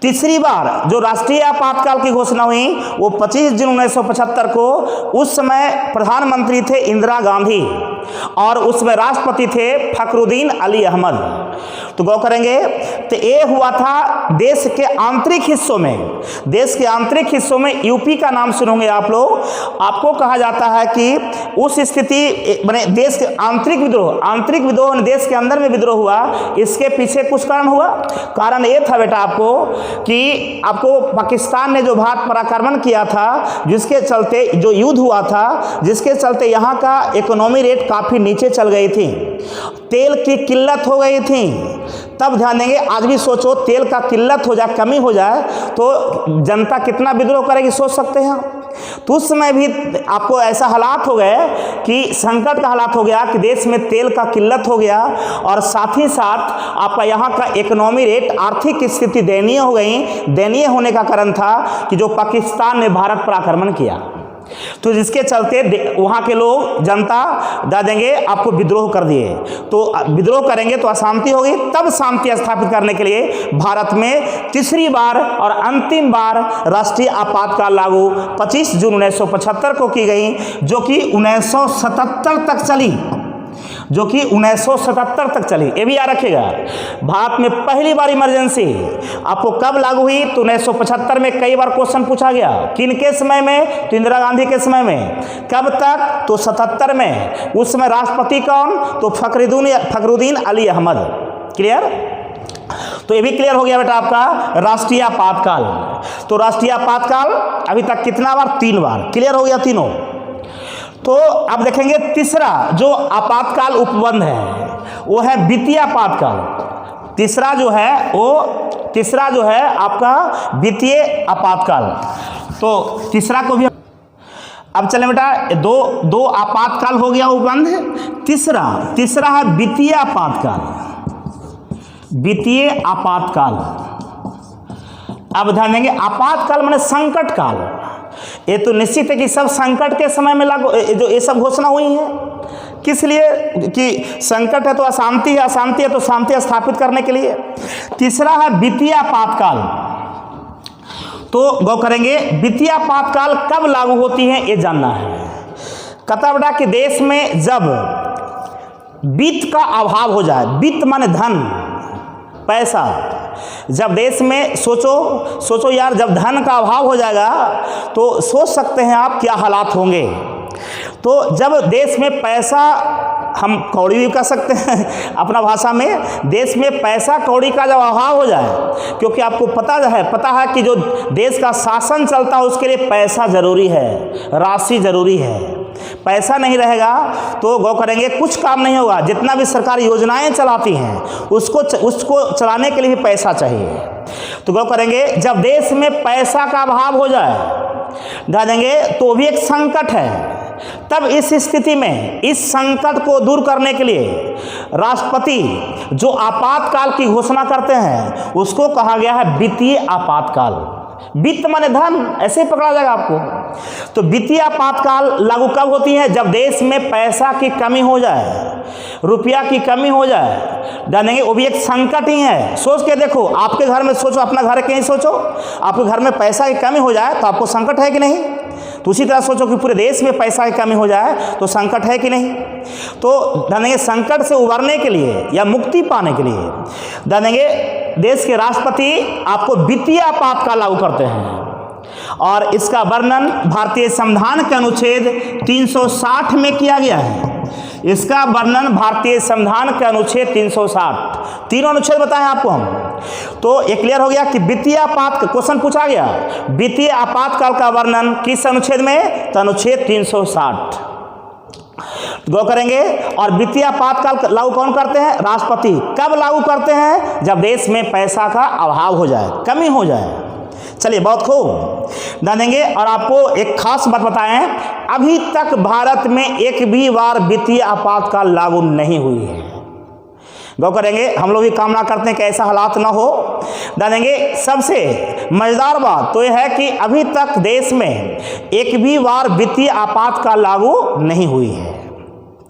तीसरी बार जो राष्ट्रीय आपातकाल की घोषणा हुई वो 25 जून 1975 को। उस समय प्रधानमंत्री थे इंदिरा गांधी और उसमें राष्ट्रपति थे फखरुद्दीन अली अहमद। तो गौर करेंगे तो ये हुआ था देश के आंतरिक हिस्सों में, देश के आंतरिक हिस्सों में। यूपी का नाम सुनोगे आप लोग, आपको कहा जाता है कि उस स्थिति बने देश के आंतरिक विद्रोह देश के अंदर में विद्रोह हुआ। इसके पीछे कुछ कारण हुआ। कारण ये था बेटा कि आपको पाकिस्तान ने जो भारत पर आक्रमण किया था, जिसके चलते जो युद्ध हुआ था, जिसके चलते यहाँ का इकोनॉमी रेट काफ़ी नीचे चल गई थी, तेल की किल्लत हो गई थी। तब ध्यान देंगे, आज भी सोचो तेल का किल्लत हो जाए, कमी हो जाए तो जनता कितना विद्रोह करेगी, सोच सकते हैं। तो उस समय भी आपको ऐसा हालात हो गए कि संकट का हालात हो गया कि देश में तेल का किल्लत हो गया और साथ ही साथ आपका यहाँ का इकोनॉमी रेट, आर्थिक स्थिति दयनीय हो गई। दयनीय होने का कारण था कि जो पाकिस्तान ने भारत पर आक्रमण किया, तो जिसके चलते वहाँ के लोग, जनता दा देंगे आपको विद्रोह कर दिए। तो विद्रोह करेंगे तो अशांति होगी। तब शांति स्थापित करने के लिए भारत में तीसरी बार और अंतिम बार राष्ट्रीय आपातकाल लागू 25 जून 1975 को की गई, जो कि 1977 तक चली, जो कि 1977 तक चली। ये भी याद रखिएगा, भारत में पहली बार इमरजेंसी आपको कब लागू हुई, तो 1975 में। कई बार क्वेश्चन पूछा गया, किन के समय में, तो इंदिरा गांधी के समय में। कब तक, तो 77 में। उस समय राष्ट्रपति कौन, तो फखरुद्दीन अली अहमद। क्लियर। तो ये भी क्लियर हो गया बेटा आपका राष्ट्रीय आपातकाल। तो राष्ट्रीय आपातकाल अभी तक कितना बार, 3 बार। क्लियर हो गया तीनों। तो अब देखेंगे तीसरा जो आपातकाल उपबंध है वो है वित्तीय आपातकाल। तीसरा जो है आपका वित्तीय आपातकाल। तो तीसरा को भी अब चले बेटा, दो आपातकाल हो गया उपबंध। तीसरा है वित्तीय आपातकाल। वित्तीय आपातकाल, अब ध्यान देंगे, आपातकाल माने संकट काल। ये तो निश्चित है कि सब संकट के समय में लागू, जो ये सब घोषणा हुई है किस लिए, कि संकट है तो अशांति है, अशांति है तो शांति स्थापित करने के लिए। तीसरा है वित्तीय आपातकाल। तो गौर करेंगे, वित्तीय आपातकाल कब लागू होती है ये जानना है। कहता बेटा कि देश में जब वित्त का अभाव हो जाए, वित्त माने धन, पैसा, जब देश में सोचो यार, जब धन का अभाव हो जाएगा तो सोच सकते हैं आप क्या हालात होंगे। तो जब देश में पैसा, हम कौड़ी भी कह सकते हैं अपना भाषा में, देश में पैसा कौड़ी का जब अभाव हो जाए, क्योंकि आपको पता है कि जो देश का शासन चलता है उसके लिए पैसा जरूरी है, राशि जरूरी है। पैसा नहीं रहेगा तो गौर करेंगे कुछ काम नहीं होगा। जितना भी सरकारी योजनाएं चलाती हैं उसको चलाने के लिए भी पैसा चाहिए। तो गौर करेंगे, जब देश में पैसा का अभाव हो जाए, जानेंगे तो भी एक संकट है। तब इस स्थिति में इस संकट को दूर करने के लिए राष्ट्रपति जो आपातकाल की घोषणा करते हैं उसको कहा गया है वित्तीय आपातकाल। वित्त माने धन, ऐसे ही पकड़ा जाएगा आपको। तो वित्तीय आपातकाल लागू कब होती है, जब देश में पैसा की कमी हो जाए, रुपया की कमी हो जाए। जानेंगे वो भी एक संकट ही है। सोच के देखो, आपके घर में सोचो, अपना घर के ही सोचो, आपके घर में पैसा की कमी हो जाए तो आपको संकट है कि नहीं। तो उसी तरह सोचो कि पूरे देश में पैसा की कमी हो जाए तो संकट है कि नहीं। तो जानेंगे संकट से उबरने के लिए या मुक्ति पाने के लिए जानेंगे देश के राष्ट्रपति आपको वित्तीय आपातकाल लागू करते हैं। और इसका वर्णन भारतीय संविधान के अनुच्छेद 360 में किया गया है। इसका वर्णन भारतीय संविधान के अनुच्छेद 360, तीनों अनुच्छेद बताए आपको हम। तो ये क्लियर हो गया कि वित्तीय आपात, क्वेश्चन पूछा गया वित्तीय आपातकाल का वर्णन किस अनुच्छेद में, तो अनुच्छेद 360 गौर करेंगे। और वित्तीय आपातकाल लागू कौन करते हैं, राष्ट्रपति। कब लागू करते हैं, जब देश में पैसा का अभाव हो जाए, कमी हो जाए। चलिए बहुत खूब जानेंगे। और आपको एक खास बात बताएं, अभी तक भारत में एक भी बार वित्तीय आपातकाल लागू नहीं हुई है। गौर करेंगे, हम लोग भी कामना करते हैं कि ऐसा हालात ना हो। जानेंगे सबसे मजेदार बात तो यह है कि अभी तक देश में एक भी बार वित्तीय आपातकाल लागू नहीं हुई है।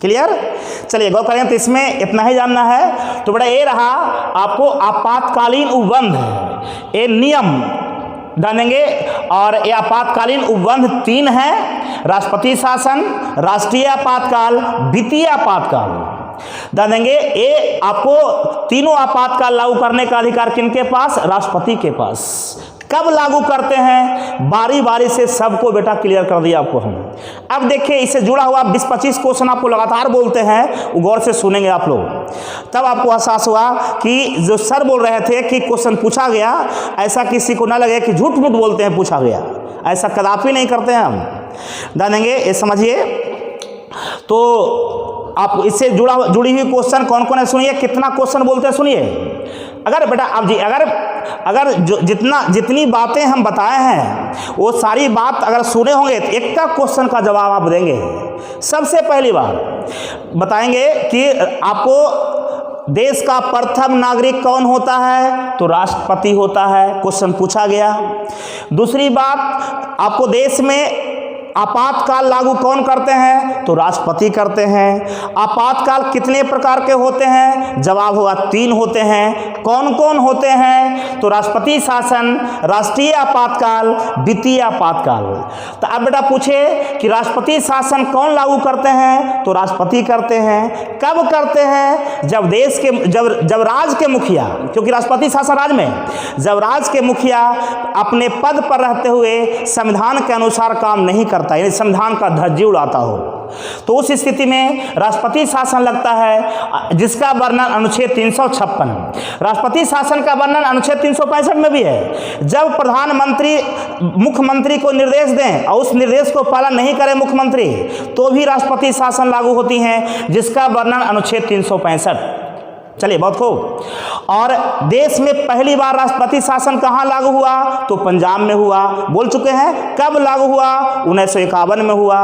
क्लियर। चलिए गौर करें, तो इसमें इतना ही जानना है। तो बड़ा ये रहा आपको आपातकालीन उपबंध, ये नियम जानेंगे। और ये आपातकालीन उपबंध 3 है, राष्ट्रपति शासन, राष्ट्रीय आपातकाल, वित्तीय आपातकाल। जानेंगे ये आपको तीनों आपातकाल लागू करने का अधिकार किनके पास, राष्ट्रपति के पास। कब लागू करते हैं, बारी बारी से सबको बेटा क्लियर कर दिया आपको हम। अब देखिए इससे जुड़ा हुआ 20-25 क्वेश्चन आपको लगातार बोलते हैं, वो गौर से सुनेंगे आप लोग, तब आपको एहसास हुआ कि जो सर बोल रहे थे कि क्वेश्चन पूछा गया, ऐसा किसी को ना लगे कि झूठ मूठ बोलते हैं, पूछा गया, ऐसा कदापि नहीं करते हैं हम। जानेंगे ये समझिए। तो आप इससे जुड़ी हुई क्वेश्चन कौन कौन है सुनिए, कितना क्वेश्चन बोलते हैं सुनिए। अगर बेटा अब जी अगर जितनी बातें हम बताए हैं वो सारी बात अगर सुने होंगे तो एक का क्वेश्चन का जवाब आप देंगे। सबसे पहली बार बताएंगे कि आपको देश का प्रथम नागरिक कौन होता है, तो राष्ट्रपति होता है, क्वेश्चन पूछा गया। दूसरी बात, आपको देश में आपातकाल लागू कौन करते हैं, तो राष्ट्रपति करते हैं। आपातकाल कितने प्रकार के होते हैं, जवाब होगा 3 होते हैं। कौन कौन होते हैं, तो राष्ट्रपति शासन, राष्ट्रीय आपातकाल, वित्तीय आपातकाल। तो अब बेटा पूछे कि राष्ट्रपति शासन कौन लागू करते हैं, तो राष्ट्रपति करते हैं। कब करते हैं, जब देश के जब राज्य के मुखिया, क्योंकि राष्ट्रपति शासन राज्य में, जब राज्य के मुखिया अपने पद पर रहते हुए संविधान के अनुसार काम नहीं करता, यानी संविधान का धज्जी उड़ाता हो, तो उस स्थिति में राष्ट्रपति शासन लगता है, जिसका वर्णन अनुच्छेद 356। राष्ट्रपति शासन का वर्णन अनुच्छेद 365 में भी है। जब प्रधानमंत्री मुख्यमंत्री को निर्देश दें और उस निर्देश को पालन नहीं करे मुख्यमंत्री, तो भी राष्ट्रपति शासन लागू होती है, जिसका वर्णन अनुच्छेद 365। चलिए, बहुत खूब। और देश में पहली बार राष्ट्रपति शासन कहाँ लागू हुआ? तो पंजाब में हुआ, बोल चुके हैं। कब लागू हुआ? 1951 में हुआ।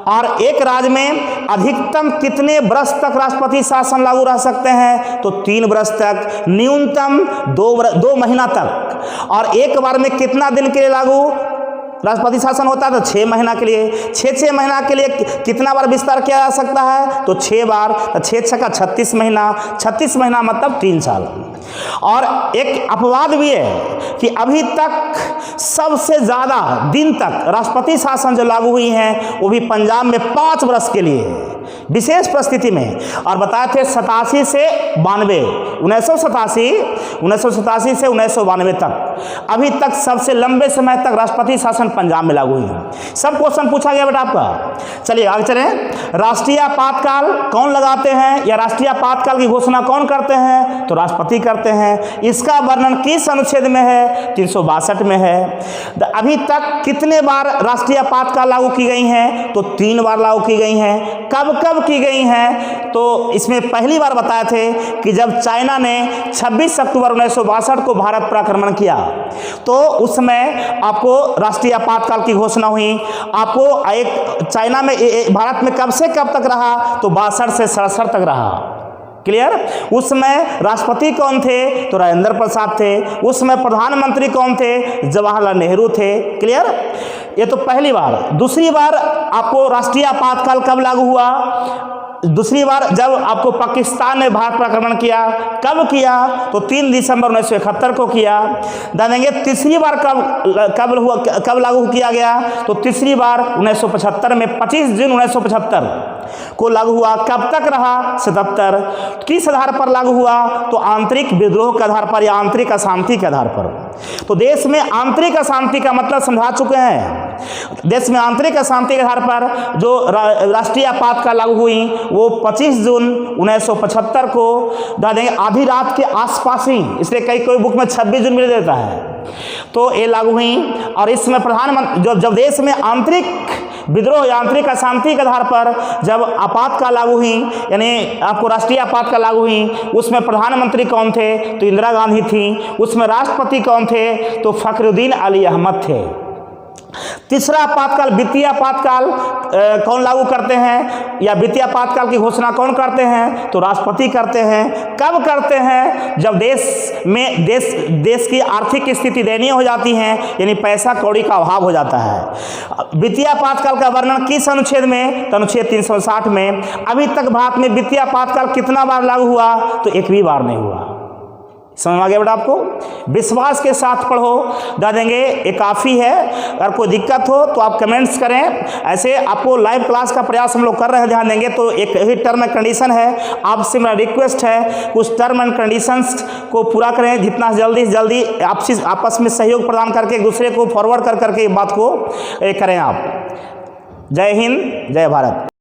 और एक राज्य में अधिकतम कितने वर्ष तक राष्ट्रपति शासन लागू रह सकते हैं? तो 3 वर्ष तक, न्यूनतम 2 महीना तक। और एक बार में कितना दिन के लिए लागू राष्ट्रपति शासन होता है? तो 6 महीना के लिए। 6 महीना के लिए कितना बार विस्तार किया जा सकता है? तो 6 बार। तो 6 का 36 महीना, 36 महीना मतलब 3 साल। और एक अपवाद भी है कि अभी तक सबसे ज़्यादा दिन तक राष्ट्रपति शासन जो लागू हुई हैं वो भी पंजाब में 5 वर्ष के लिए, विशेष परिस्थिति में। और बताए थे 87 से 92, 1987 से 1992 तक, अभी तक सबसे लंबे समय तक राष्ट्रपति शासन पंजाब में लागू हुई है। सब क्वेश्चन पूछा गया बेटा आपका। चलिए आगे चलें। राष्ट्रीय आपातकाल कौन लगाते हैं या राष्ट्रीय आपातकाल की घोषणा कौन करते हैं? तो राष्ट्रपति करते हैं। इसका वर्णन किस अनुच्छेद में है? 362 में है। अभी तक कितने बार राष्ट्रीय आपातकाल लागू की गई हैं? तो 3 बार लागू की गई हैं। कब कब की गई हैं? तो इसमें पहली बार बताए थे कि जब चाइना ने 26 अक्टूबर 1962 को भारत पर आक्रमण किया, तो उस समय आपको राष्ट्रीय आपातकाल की घोषणा हुई। आपको एक चाइना में भारत में कब से कब तक रहा? तो 62 से 67 तक रहा। क्लियर? उस समय राष्ट्रपति कौन थे? तो राजेंद्र प्रसाद थे। उस समय प्रधानमंत्री कौन थे? जवाहरलाल नेहरू थे। क्लियर? ये तो पहली बार। दूसरी बार आपको राष्ट्रीय आपातकाल कब लागू हुआ? दूसरी बार जब आपको पाकिस्तान ने भारत पर आक्रमण किया। कब किया? तो 3 दिसंबर 1971 को किया। जानेंगे तीसरी बार कब लागू किया गया? तो तीसरी बार 1975 में, 25 जून 1975 को लागू हुआ। कब तक रहा? 77। किस आधार पर लागू हुआ? तो आंतरिक विद्रोह के आधार पर या आंतरिक अशांति के आधार पर। तो देश में आंतरिक अशांति का मतलब समझा चुके हैं। देश में आंतरिक अशांति के आधार पर जो राष्ट्रीय आपातकाल लागू हुई वो 25 जून 1975 को देंगे, आधी रात के आसपास ही, इसलिए कोई बुक में 26 जून मिल देता है, तो ये लागू हुई। और इसमें प्रधानमंत्री जब देश में आंतरिक विद्रोह या आंतरिक अशांति के आधार पर जब आपातकाल लागू हुई, यानी आपको राष्ट्रीय आपातकाल लागू हुई, उसमें प्रधानमंत्री कौन थे? तो इंदिरा गांधी थी। उसमें राष्ट्रपति कौन थे? तो फखरुद्दीन अली अहमद थे। तीसरा आपातकाल, वित्तीय आपातकाल कौन लागू करते हैं या वित्तीय आपातकाल की घोषणा कौन करते हैं? तो राष्ट्रपति करते हैं। कब करते हैं? जब देश की आर्थिक स्थिति दयनीय हो जाती है, यानी पैसा कौड़ी का अभाव हो जाता है। वित्तीय आपातकाल का वर्णन किस अनुच्छेद में? तो अनुच्छेद 360 में। अभी तक भारत में वित्तीय आपातकाल कितना बार लागू हुआ? तो एक भी बार नहीं हुआ। समझ में आ गया बेटा आपको? विश्वास के साथ पढ़ो, बता देंगे, ये काफ़ी है। अगर कोई दिक्कत हो तो आप कमेंट्स करें। ऐसे आपको लाइव क्लास का प्रयास हम लोग कर रहे हैं, ध्यान देंगे। तो एक ही टर्म एंड कंडीशन है, आपसे मेरा रिक्वेस्ट है कुछ टर्म एंड कंडीशंस को पूरा करें। जितना जल्दी से जल्दी आपस में सहयोग प्रदान करके एक दूसरे को फॉरवर्ड कर करके बात को करें आप। जय हिंद, जय भारत।